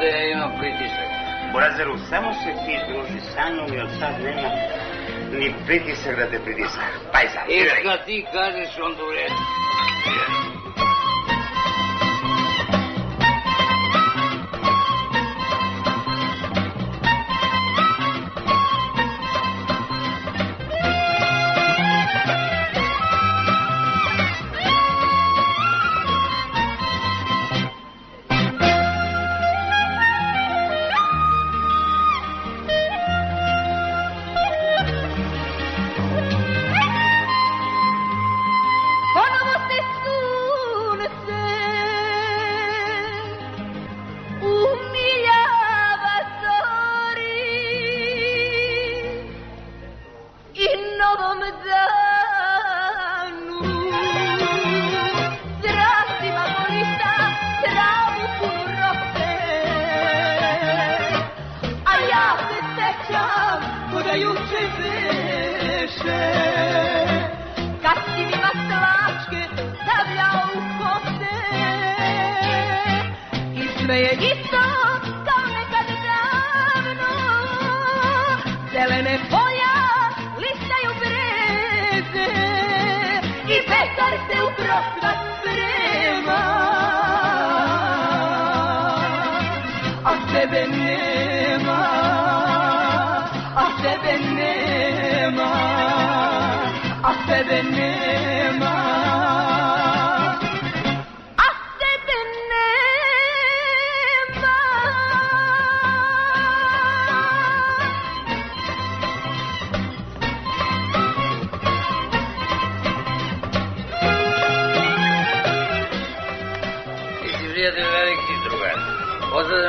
da ja imam pritisak. Burazeru, samo se ti druži sa mnom i od sad nema ni pritisak da te pritisak. Paj sad, I kad ti kažeš, onda u redu.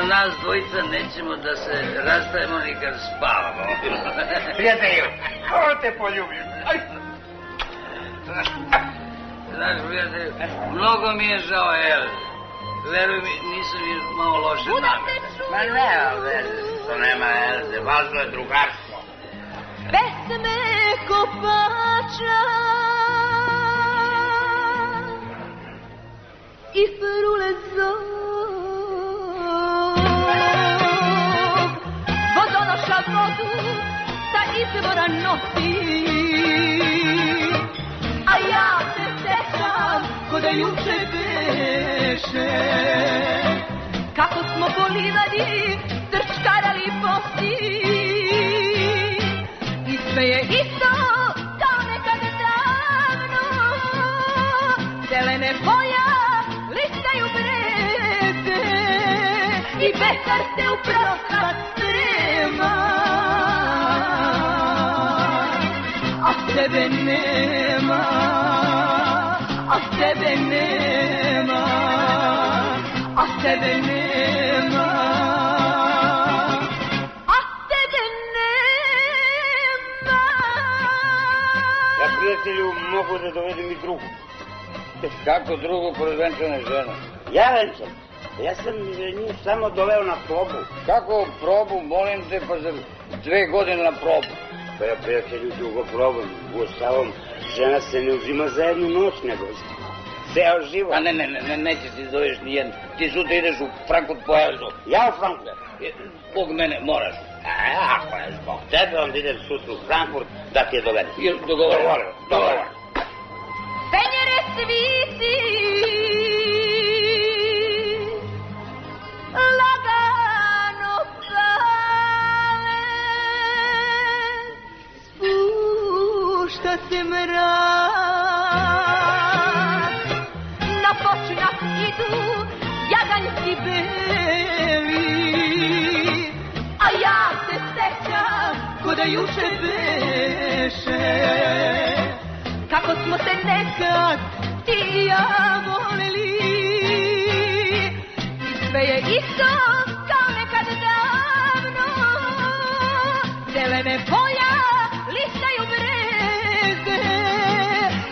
Nas dvojica nećemo da se rastajemo ni kad spavamo. Prijatelju, ko te poljubim? Znaš, prijatelju, mnogo mi je žao, jel? Veruj mi, nisam još malo loše namere. Ma nema veze, to nema veze, važno je drugarstvo. Pesme kopača i frule zov vodonoša vodu sa izvora nosi, a ja se sećam ko da juče beše, kako smo po livadi trčkarali bosi i sve je isto kao nekad davno, zelene boja listaju breze i vetar se u prostor sprema, a tebe nema, a tebe nema, a tebe nema, a tebe nema. Ja, prijatelju, mogu da dovedem i drugu. Kako drugu pored venčane žene? Ja venčam. Ja sam nju samo doveo na probu. Kako probu, molim te, pa za 2 godine na probu? Pa ja, prijatelju, dugo probam. Uostalom, žena se ne uzima za jednu noć, nego ceo život. A nećeš ti doveš nijednu. Ti sutra ideš u Frankfurt po Elzu. Ja u Frankfurt? Zbog mene moraš. Ako je zbog tebe, onda idem sutra u Frankfurt da ti je dovedem. Dogovoreno. Penjere sviti, lagano pale, spušta se mrak, na počinak idu jaganjci beli, a ja se sećam ko da juče beše, kako smo se nekad ti i ja voleli, i sve je isto kao nekad davno, zelene boja listaju breze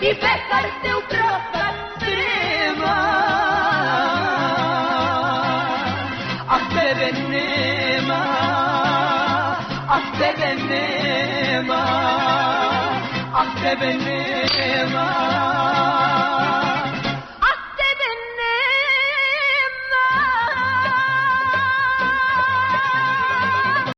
i vetar se u prostor sprema, a tebe nema, a tebe nema, a tebe nema.